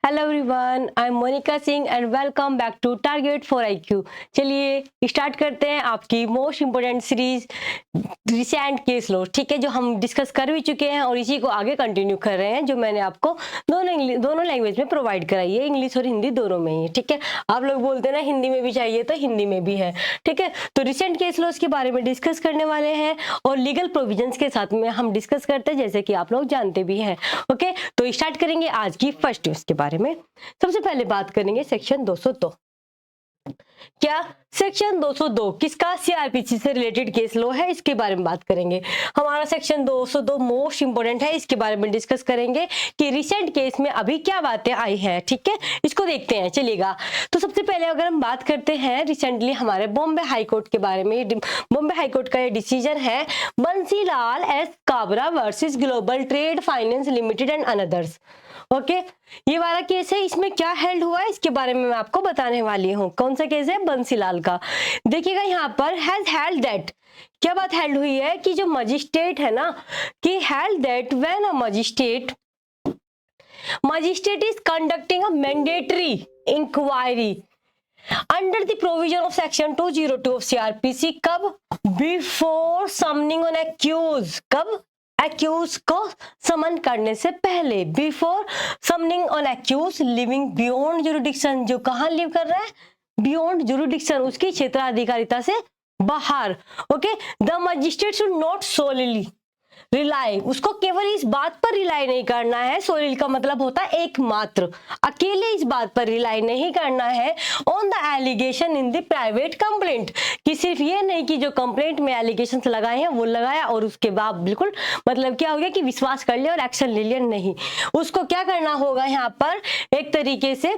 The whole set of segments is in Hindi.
Hello everyone, I am Monika Singh and welcome back to target for IQ. चलिए स्टार्ट करते हैं आपकी most important series recent case law. ठीक है, जो हम डिस्कस कर भी चुके हैं और इसी को आगे कंटिन्यू कर रहे हैं, जो मैंने आपको दोनों लैंग्वेज में प्रोवाइड कराई है, इंग्लिश और हिंदी दोनों में ही। ठीक है, आप लोग बोलते हैं ना हिंदी में भी चाहिए, तो हिंदी में भी है। ठीक है, तो रिसेंट केस लॉज के बारे में डिस्कस करने वाले हैं और लीगल प्रोविजंस के साथ में हम डिस्कस करते हैं, जैसे कि आप लोग जानते भी हैं। ओके, तो स्टार्ट करेंगे आज की फर्स्ट न्यूज के बारे में। सबसे पहले बात करेंगे सेक्शन 202। क्या सेक्शन 202 किसका? सीआरपीसी से रिलेटेड केस लॉ है, इसके बारे में बात करेंगे। हमारा सेक्शन 202 मोस्ट इंपोर्टेंट है, इसके बारे में डिस्कस करेंगे कि रिसेंट केस में अभी क्या बातें आई हैं। ठीक है, इसको देखते हैं, चलिएगा। तो सबसे पहले अगर हम बात करते हैं रिसेंटली हमारे बॉम्बे हाई कोर्ट के बारे में। बॉम्बे हाई कोर्ट का ये डिसीजन है Bansilal S Kabra versus global trade finance limited and another's. Okay, ये वाला केस है, इसमें क्या हेल्ड हुआ है इसके बारे में मैं आपको बताने वाली हूँ। कौन सा केस है? बंसीलाल का। देखिएगा यहाँ पर हैज हेल्ड दैट, क्या बात हेल्ड हुई है कि जो मजिस्ट्रेट है ना, कि held that when a magistrate is conducting a mandatory inquiry under the provision of section 202 of CrPC. कब? Before summoning on accused. कब? एक्यूज को समन करने से पहले, before summoning on accused living beyond jurisdiction. जो कहां लिव कर रहा है? बियॉन्ड जुरिडिक्शन, उसकी क्षेत्राधिकारिता से बाहर। Okay, the magistrate should not सोलिली rely, उसको केवल इस बात पर रिलाई नहीं करना है। सोलिल का मतलब होता है एकमात्र, अकेले इस बात पर रिलाई नहीं करना है on the allegation in the private complaint, कि सिर्फ ये नहीं कि जो कंप्लेंट में एलिगेशन लगाए हैं वो लगाया और उसके बाद बिल्कुल मतलब क्या हो गया कि विश्वास कर लिया और एक्शन ले लिया। नहीं, उसको क्या करना होगा यहाँ पर, एक तरीके से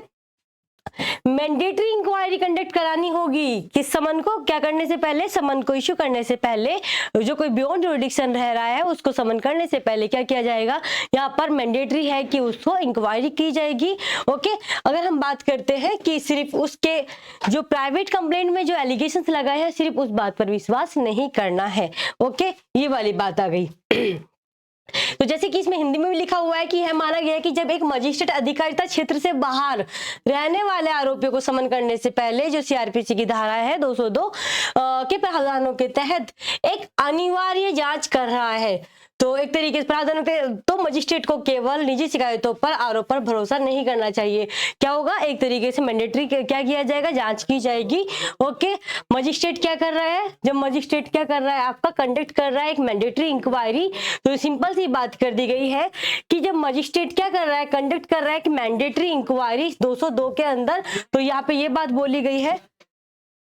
मैंडेटरी इंक्वायरी कंडक्ट करानी होगी। किस समन को क्या करने से पहले? समन को इश्यू करने से पहले, जो कोई बियॉन्ड जुरिडिक्शन रह रहा है उसको समन करने से पहले क्या किया जाएगा? यहाँ पर मैंडेटरी है कि उसको इंक्वायरी की जाएगी। ओके, अगर हम बात करते हैं कि सिर्फ उसके जो प्राइवेट कंप्लेंट में जो एलिगेशन लगाए हैं सिर्फ उस बात पर विश्वास नहीं करना है। ओके, ये वाली बात आ गई। तो जैसे कि इसमें हिंदी में भी लिखा हुआ है कि यह माना गया कि जब एक मजिस्ट्रेट अधिकारिता क्षेत्र से बाहर रहने वाले आरोपियों को समन करने से पहले, जो सीआरपीसी की धारा है 202 के प्रावधानों के तहत एक अनिवार्य जांच कर रहा है, तो एक तरीके से प्रावधानों के, तो मजिस्ट्रेट को केवल निजी शिकायतों पर, आरोप पर भरोसा नहीं करना चाहिए। क्या होगा? एक तरीके से मैंडेटरी क्या किया जाएगा? जांच की जाएगी। ओके, मजिस्ट्रेट क्या कर रहा है? जब मजिस्ट्रेट क्या कर रहा है? आपका कंडक्ट कर रहा है एक मैंडेटरी इंक्वायरी, तो सिंपल सी बात कर दी गई है कि जब मजिस्ट्रेट क्या कर रहा है? कंडक्ट कर रहा है कि मैंडेटरी इंक्वायरी 202 के अंदर, तो यहाँ पे ये बात बोली गई है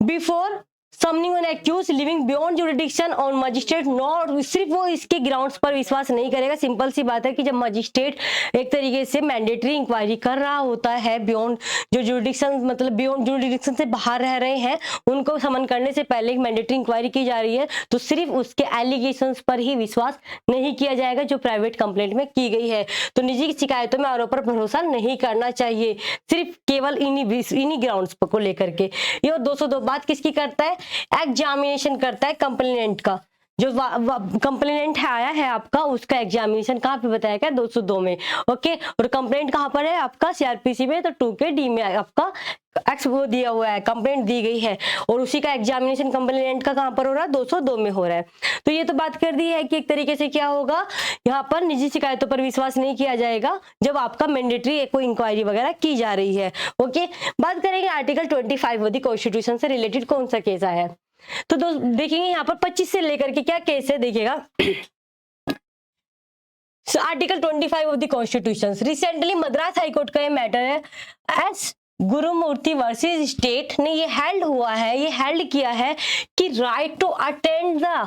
before summoning on accused living beyond jurisdiction और मजिस्ट्रेट नॉट, सिर्फ वो इसके ग्राउंड्स पर विश्वास नहीं करेगा। सिंपल सी बात है कि जब मजिस्ट्रेट एक तरीके से मैंडेटरी इंक्वायरी कर रहा होता है, बियॉन्ड जो जुरिडिक्शन मतलब बियॉन्ड जुरिडिक्शन से बाहर रह रहे हैं उनको समन करने से पहले एक मैंडेटरी इंक्वायरी की जा रही है, तो सिर्फ उसके एलिगेशंस पर ही विश्वास नहीं किया जाएगा जो प्राइवेट कंप्लेंट में की गई है। तो निजी शिकायतों में आरोप पर भरोसा नहीं करना चाहिए, सिर्फ केवल इन्हीं ग्राउंड्स को लेकर के। ये 202 बात किसकी करता है? एग्जामिनेशन करता है कंप्लेनेंट का। जो कंप्लेनेंट है आया है आपका, उसका एग्जामिनेशन कहाँ पे बताया गया? 202 में। ओके, और कंप्लेंट कहाँ पर है आपका? सीआरपीसी में, तो 2K-D में आपका एक्स वो दिया हुआ है, कंप्लेंट दी गई है, और उसी का एग्जामिनेशन कंप्लेनेंट का कहाँ पर हो रहा है? 202 में हो रहा है। तो ये तो बात कर दी है कि एक तरीके से क्या होगा, यहाँ पर निजी शिकायतों पर विश्वास नहीं किया जाएगा जब आपका मैंडेटरी कोई इंक्वायरी वगैरह की जा रही है। ओके, बात करेंगे आर्टिकल 25 ऑफ द कॉन्स्टिट्यूशन से रिलेटेड कौन सा केस आया है। तो देखेंगे यहाँ पर 25 से लेकर के क्या केस है, देखिएगा। Article 25 of the constitution, recently Madras high court का ये मैटर है, एस गुरुमूर्ति वर्सेस स्टेट ने ये हेल्ड हुआ है, ये हेल्ड किया है कि right to attend the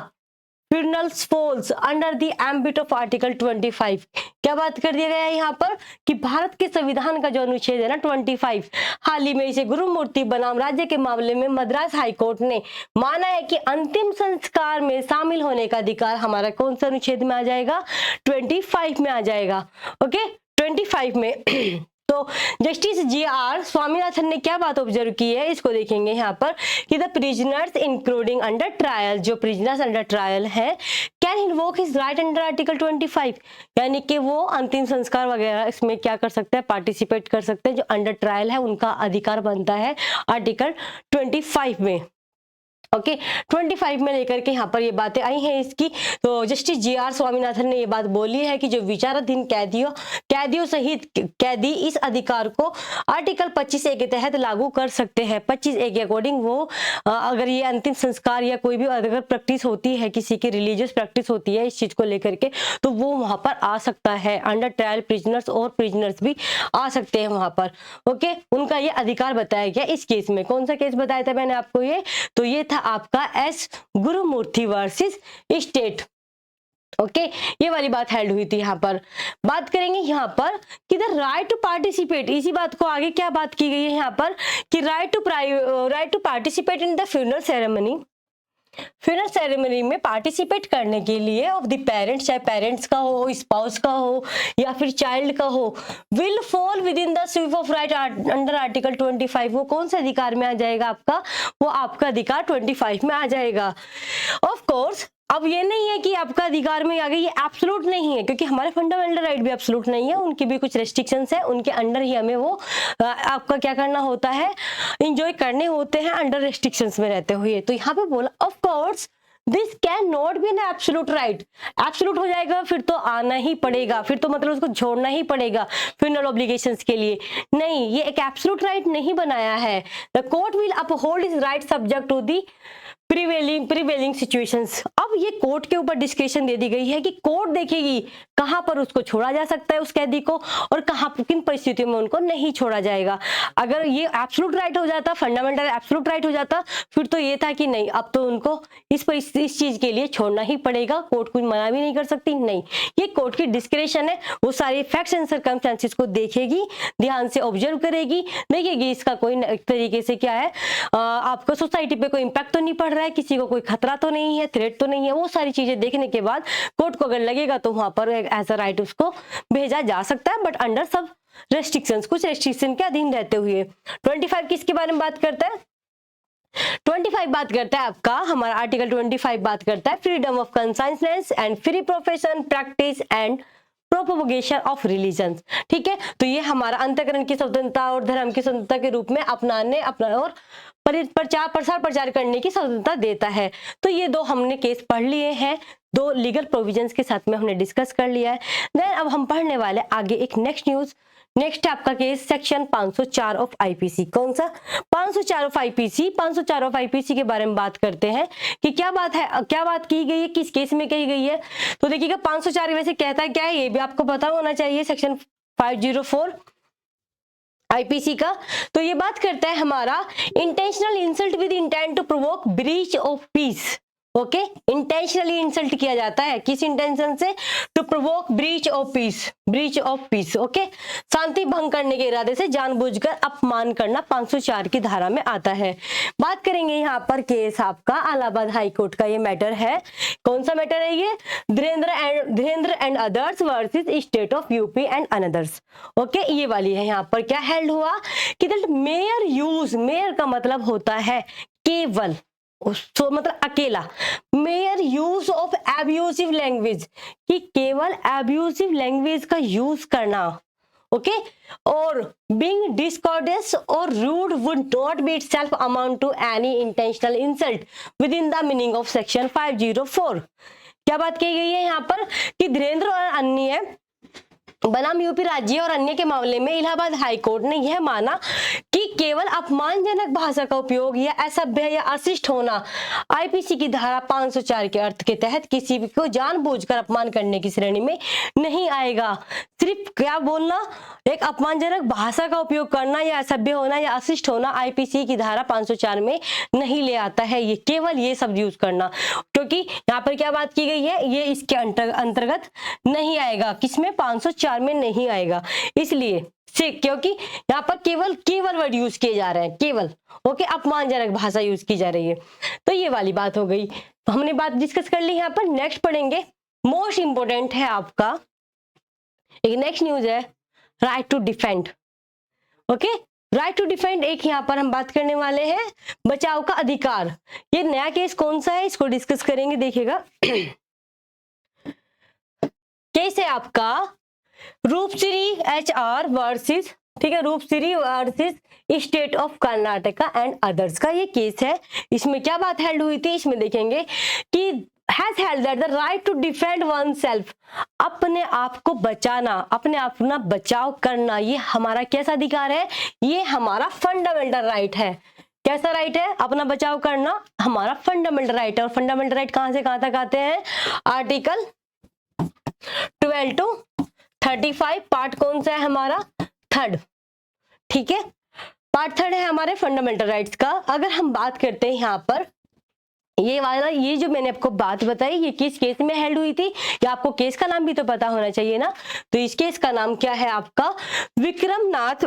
funerals falls under the ambit of article 25। क्या बात कर दिया गया है यहाँ पर कि भारत के संविधान का जो अनुच्छेद है ना 25, हाल ही में इसे गुरुमूर्ति बनाम राज्य के मामले में मद्रास हाईकोर्ट ने माना है कि अंतिम संस्कार में शामिल होने का अधिकार हमारा कौन सा अनुच्छेद में आ जाएगा? 25 में आ जाएगा। ओके, 25 में। तो जस्टिस जी.आर. स्वामीनाथन ने क्या बात ऑब्जर्व की है, इसको देखेंगे यहाँ पर कि the prisoners including under trial, जो प्रिजनर्स अंडर ट्रायल है, can invoke his right under article 25, यानी कि वो अंतिम संस्कार वगैरह इसमें क्या कर सकते हैं, पार्टिसिपेट कर सकते हैं। जो अंडर ट्रायल है उनका अधिकार बनता है आर्टिकल 25 में। ओके 25 में लेकर के यहाँ पर ये बातें आई हैं इसकी। तो जस्टिस जी.आर. स्वामीनाथन ने ये बात बोली है कि जो विचाराधीन कैदियों सहित कैदी इस अधिकार को आर्टिकल 25A के तहत लागू कर सकते हैं। 25A के अकॉर्डिंग वो अगर ये अंतिम संस्कार या कोई भी अगर प्रैक्टिस होती है, किसी की रिलीजियस प्रैक्टिस होती है इस चीज को लेकर के, तो वो वहां पर आ सकता है। अंडर ट्रायल प्रिजनर्स और प्रिजनर्स भी आ सकते हैं वहां पर। ओके उनका ये अधिकार बताया गया इस केस में। कौन सा केस बताया था मैंने आपको, ये तो ये था आपका S Gurumurthy versus state. Okay ये वाली बात हेल्ड हुई थी। यहाँ पर बात करेंगे यहाँ पर कि द राइट टू पार्टिसिपेट, इसी बात को आगे क्या बात की गई है यहाँ पर कि right to participate in the funeral ceremony. Funeral ceremony में पार्टिसिपेट करने के लिए ऑफ द पेरेंट्स, चाहे पेरेंट्स का हो, स्पाउस का हो या फिर चाइल्ड का हो, will fall with in the SVEEP of right under article 25। वो कौन से अधिकार में आ जाएगा आपका, वो आपका अधिकार 25 में आ जाएगा। ऑफ कोर्स अब ये नहीं है कि आपका अधिकार में आ गई, ये एब्सोल्यूट नहीं है, क्योंकि हमारे फंडामेंटल राइट भी एब्सोल्यूट नहीं है, उनकी भी कुछ रेस्ट्रिक्शंस है, उनके अंडर ही हमें वो आपका क्या करना होता है, इंजॉय करने होते हैं अंडर रेस्ट्रिक्शंस में रहते हुए। तो यहाँ पे बोला of course this can not be an absolute right. Absolute हो जाएगा फिर तो आना ही पड़ेगा, फिर तो मतलब उसको छोड़ना ही पड़ेगा फ्यूनरल ऑब्लिगेशंस के लिए। नहीं, ये एक एब्सोल्यूट राइट नहीं बनाया है। The court will uphold his right subject to the prevailing situations. अब ये कोर्ट के ऊपर डिस्क्रिप्शन दे दी गई है कि कोर्ट देखेगी कहां पर उसको छोड़ा जा सकता है उस कैदी को, और कहां किन परिस्थितियों में उनको नहीं छोड़ा जाएगा। अगर ये एब्सोल्यूट राइट हो जाता, फंडामेंटल एब्सोल्यूट राइट हो जाता, फिर तो ये था कि नहीं अब तो उनको इस चीज के लिए छोड़ना ही पड़ेगा, कोर्ट कुछ मना भी नहीं कर सकती। नहीं, ये कोर्ट की डिस्क्रिप्शन है, वो सारे फैक्ट्स एंड सर्कमस्टेंसेस को देखेगी, ध्यान से ऑब्जर्व करेगी, देखेगी इसका कोई तरीके से क्या है आपको सोसाइटी पे कोई इंपैक्ट तो नहीं पड़ रहा है, किसी को कोई खतरा तो नहीं है, थ्रेट तो नहीं है। वो सारी चीजें देखने के बाद कोर्ट को अगर लगेगा तो वहां पर एज अ राइट उसको भेजा जा सकता है, बट अंडर सब रेस्ट्रिक्शंस, कुछ रेस्ट्रिक्शन के अधीन रहते हुए। 25 किसके बारे में बात करता है, 25 बात करता है आपका, हमारा आर्टिकल 25 बात करता है freedom of consciousness and free profession practice and propagation of religion. ठीक है, तो ये हमारा अंतःकरण की स्वतंत्रता और धर्म की स्वतंत्रता के रूप में अपनाने और प्रचार करने की स्वतंत्रता देता है। तो ये दो हमने केस पढ़ लिए हैं, दो लीगल प्रोविजंस के साथ में हमने डिस्कस कर लिया है। देन अब हम पढ़ने वाले आगे एक नेक्स्ट न्यूज। नेक्स्ट आपका केस सेक्शन 504 ऑफ आईपीसी। कौन सा 504 ऑफ आईपीसी, 504 ऑफ आईपीसी के बारे में बात करते हैं कि क्या बात है, क्या बात की गई है, किस केस में कही गई है। तो देखिएगा 504 वैसे कहता है क्या है, ये भी आपको पता होना चाहिए, सेक्शन 504 आईपीसी का। तो ये बात करता है हमारा intentional insult with intent to provoke breach of peace. Okay, intentionally insult किया जाता है, किस इंटेंशन से, to provoke breach of peace. Okay, शांति भंग करने के इरादे से जानबूझकर अपमान करना 504 की धारा में आता है। बात करेंगे यहाँ पर केस आपका इलाहाबाद हाई कोर्ट का ये मैटर है। कौन सा मैटर है ये, Dhirendra and others versus state of UP and another's. Okay, ये वाली है। यहाँ पर क्या हेल्ड हुआ कि मेयर का मतलब होता है केवल, तो मतलब अकेला, mere use of abusive language, कि केवल एब्यूसिव लैंग्वेज का यूज करना। ओके, और बीइंग डिस्कॉर्डियस और rude would not be itself amount to any intentional insult within the meaning of section 504। क्या बात कही गई है यहाँ पर कि धीरेन्द्र और अन्य बनाम यूपी राज्य और अन्य के मामले में इलाहाबाद हाई कोर्ट ने यह माना कि केवल अपमानजनक भाषा का उपयोग या असभ्य या अशिष्ट होना आईपीसी की धारा 504 के अर्थ के तहत किसी भी को जानबूझकर अपमान करने की श्रेणी में नहीं आएगा। सिर्फ क्या बोलना, एक अपमानजनक भाषा का उपयोग करना या असभ्य होना या अशिष्ट होना आईपीसी की धारा 504 में नहीं ले आता है, ये केवल ये सब यूज करना, क्योंकि यहाँ पर क्या बात की गई है, ये इसके अंतर्गत नहीं आएगा, किसमें 504 में नहीं आएगा, इसलिए से क्योंकि यहाँ पर केवल वर्ड यूज किए जा रहे हैं, केवल। ओके, अपमानजनक भाषा यूज की जा रही है। तो ये वाली बात हो गई, तो हमने बात डिस्कस कर ली। यहाँ पर नेक्स्ट पढ़ेंगे, मोस्ट इंपोर्टेंट है आपका एक नेक्स्ट न्यूज है, right to defend. Okay, right to defend, एक यहाँ पर हम बात करने वाले हैं बचाव का अधिकार। ये नया केस कौन सा है, इसको डिस्कस करेंगे। देखिएगा केस है आपका रूपश्री HR वर्सेस, ठीक है, Rupashree versus state of Karnataka and others का ये केस है। इसमें क्या बात हेल्ड हुई थी, इसमें देखेंगे कि has held that the right to defend oneself, अपने आप को बचाना, अपने अपना बचाव करना, ये हमारा कैसा अधिकार है, ये हमारा फंडामेंटल राइट है। कैसा राइट है, अपना बचाव करना हमारा फंडामेंटल राइट है। और फंडामेंटल राइट कहां से कहां तक आते हैं, आर्टिकल 12 to 35, पार्ट कौन सा है हमारा, थर्ड, ठीक है, पार्ट थर्ड है हमारे फंडामेंटल राइट्स का। अगर हम बात करते हैं यहाँ पर ये वाला, ये जो मैंने आपको बात बताई, ये किस केस में हेल्ड हुई थी, या आपको केस का नाम भी तो पता होना चाहिए ना। तो इस केस का नाम क्या है आपका, विक्रमनाथ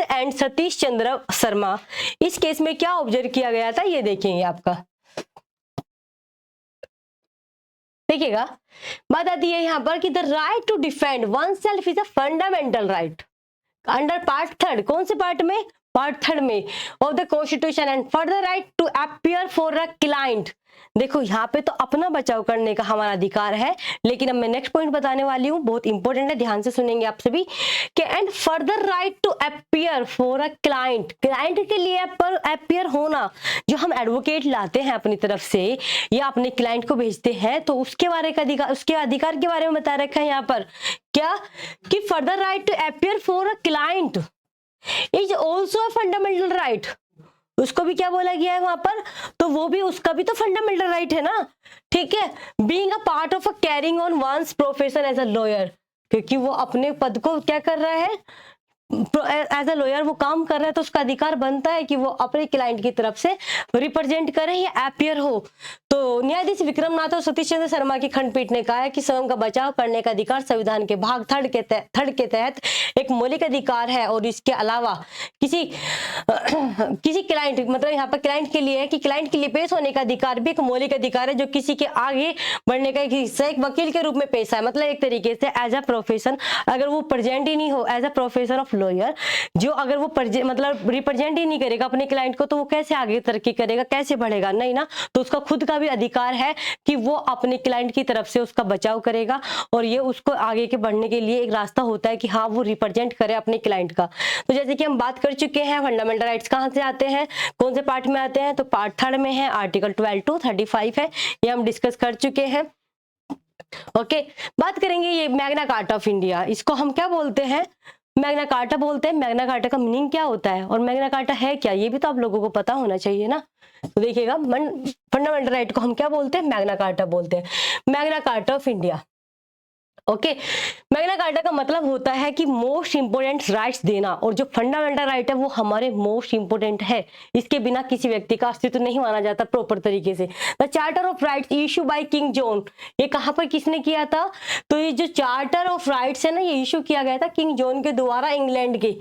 एंड सतीश चंद्र शर्मा। इस केस में क्या ऑब्जर्व किया गया था, ये देखेंगे आपका, देखिएगा बात आती है यहाँ पर कि the right to defend oneself is a fundamental right under part third, कौन से पार्ट में, पार्ट थर्ड में of the constitution, and for the right to appear for a client. देखो यहाँ पे तो अपना बचाव करने का हमारा अधिकार है, लेकिन अब मैं नेक्स्ट पॉइंट बताने वाली हूँ, बहुत इंपॉर्टेंट है, ध्यान से सुनेंगे आप सभी कि and further right to appear for a client, client के लिए अपीयर होना, जो हम एडवोकेट लाते हैं अपनी तरफ से या अपने क्लाइंट को भेजते हैं, तो उसके बारे का अधिकार, उसके अधिकार के बारे में बता रखा है यहाँ पर क्या, कि further right to appear for a client is also a fundamental right. उसको भी क्या बोला गया है वहां पर, तो वो भी, उसका भी तो फंडामेंटल राइट है ना, ठीक है, being a part of a carrying on one's profession as a lawyer, क्योंकि वो अपने पद को क्या कर रहा है, एज अ लॉयर वो काम कर रहा है, तो उसका अधिकार बनता है कि वो अपने क्लाइंट की तरफ से रिप्रेजेंट करे या अपीयर हो। तो न्यायाधीश विक्रमनाथ और सतीश चंद्र शर्मा की खंडपीठ ने कहा है कि स्वयं का बचाव करने का अधिकार संविधान के भाग थर्ड के तहत एक मौलिक अधिकार है, और इसके अलावा किसी क्लाइंट, मतलब यहाँ पर क्लाइंट के लिए है कि क्लाइंट के लिए पेश होने का अधिकार भी एक मौलिक अधिकार है, जो किसी के आगे बढ़ने का एक हिस्सा एक वकील के रूप में पेश है। मतलब एक तरीके से एज अ प्रोफेशन, अगर वो प्रेजेंट ही नहीं हो as a profession of lawyer, जो अगर वो मतलब रिप्रेजेंट ही नहीं करेगा अपने क्लाइंट को, तो वो कैसे आगे तरक्की करेगा, कैसे बढ़ेगा, नहीं ना। तो उसका खुद का भी अधिकार है कि वो अपने क्लाइंट की तरफ से उसका बचाव करेगा, और ये उसको आगे के बढ़ने के लिए एक रास्ता होता है कि हाँ वो रिप्रेजेंट करे अपने क्लाइंट का। तो जैसे कि हम बात कर चुके हैं फंडामेंटल राइट्स कहाँ से आते हैं, कौन से पार्ट में आते हैं, तो पार्ट थर्ड में है, आर्टिकल 12 to 35 है, ये हम डिस्कस कर चुके हैं। ओके, बात करेंगे ये मैग्ना कार्टा ऑफ इंडिया, इसको हम क्या बोलते हैं, मैग्ना कार्टा बोलते हैं। मैग्ना कार्टा का मीनिंग क्या होता है और मैग्ना कार्टा है क्या, ये भी तो आप लोगों को पता होना चाहिए ना। तो देखिएगा, फंडामेंटल राइट को हम क्या बोलते हैं, मैग्ना कार्टा बोलते हैं, Magna carta of India. Okay, Magna carta का मतलब होता है कि मोस्ट इंपोर्टेंट राइट्स देना, और जो फंडामेंटल राइट है वो हमारे मोस्ट इंपोर्टेंट है, इसके बिना किसी व्यक्ति का अस्तित्व नहीं माना जाता प्रॉपर तरीके से। The charter of rights issue by king John, ये कहां पर किसने किया था, तो ये जो चार्टर ऑफ राइट्स है ना, ये इशू किया गया था किंग जॉन के द्वारा, इंग्लैंड के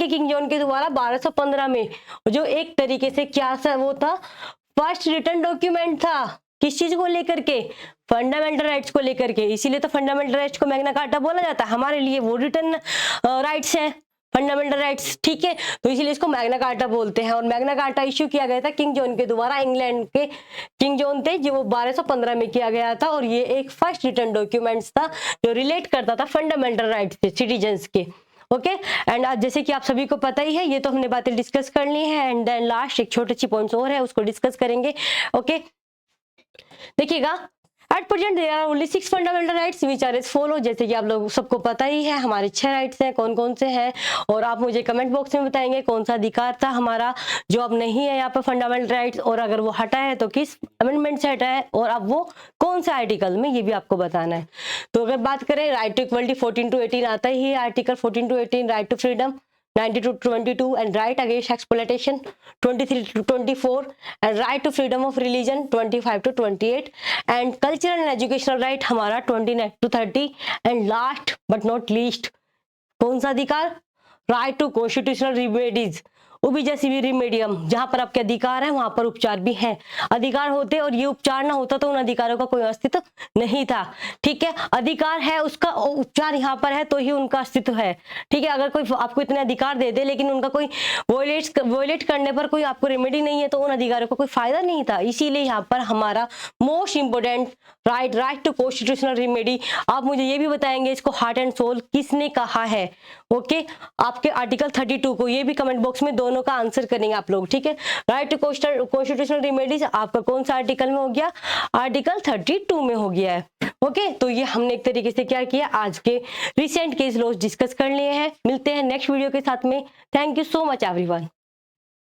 किंग जॉन के द्वारा 1215 में, जो एक तरीके से क्या वो था, फर्स्ट रिटन डॉक्यूमेंट था, किस चीज को लेकर के, फंडामेंटल राइट्स को लेकर के। इसीलिए तो फंडामेंटल राइट्स को मैग्ना कार्टा बोला जाता है, हमारे लिए वो रिटन राइट्स हैं फंडामेंटल राइट्स, ठीक है, तो इसीलिए इसको मैग्ना कार्टा बोलते हैं। और मैग्ना कार्टा इश्यू किया गया था किंग जॉन के द्वारा, इंग्लैंड के किंग जॉन थे जो वो 1215 में किया गया था, और ये एक फर्स्ट रिटन डॉक्यूमेंट्स था जो रिलेट करता था फंडामेंटल राइट्स से सिटीजन्स के। ओके, एंड आज जैसे कि आप सभी को पता ही है, ये तो हमने बातें डिस्कस कर ली है, एंड देन लास्ट एक छोटी सी पॉइंट्स और है, उसको डिस्कस करेंगे। ओके, देखिएगा, at present there are only 6 fundamental rights which are as follow. जैसे कि आप लोग सबको पता ही है हमारे 6 राइट्स हैं, कौन कौन से हैं, और आप मुझे कमेंट बॉक्स में बताएंगे कौन सा अधिकार था हमारा जो अब नहीं है यहाँ पर फंडामेंटल राइट्स, और अगर वो हटा है तो किस अमेंडमेंट से हटा है, और अब वो कौन से आर्टिकल में, ये भी आपको बताना है। तो अगर बात करें राइट टू इक्वलिटी 14 to 18 आता ही है, article 14 to 18, right to freedom 19 to 22, and right against exploitation 23 to 24, and right to freedom of religion 25 to 28, and cultural and educational right हमारा 29 to 30, and last but not least कौन सा अधिकार, राइट टू कॉन्स्टिट्यूशनल रिमेडीज, उबिजसी भी रिमेडियम, जहां पर आपके अधिकार है वहां पर उपचार भी है। अधिकार होते और ये उपचार ना होता तो उन अधिकारों का कोई अस्तित्व नहीं था। ठीक है, अधिकार है उसका उपचार यहाँ पर है तो ही उनका अस्तित्व है। ठीक है, अगर कोई आपको इतने अधिकार दे दे लेकिन उनका कोई वोलेट करने पर कोई आपको रेमेडी नहीं है तो उन अधिकारों का कोई फायदा नहीं था। इसीलिए यहाँ पर हमारा most important right to constitutional remedy. आप मुझे ये भी बताएंगे इसको हार्ट एंड सोल किसने कहा है। ओके, आपके आर्टिकल 32 को, ये भी कमेंट बॉक्स में दोनों का आंसर करेंगे आप लोग। ठीक है, राइट टू कॉन्स्टिट्यूशनल रेमेडीज आपका कौन सा आर्टिकल में हो गया, आर्टिकल 32 में हो गया है। ओके, तो ये हमने एक तरीके से क्या किया, आज के रिसेंट केस लॉज डिस्कस कर लिए हैं। मिलते हैं नेक्स्ट वीडियो के साथ में। Thank you so much everyone.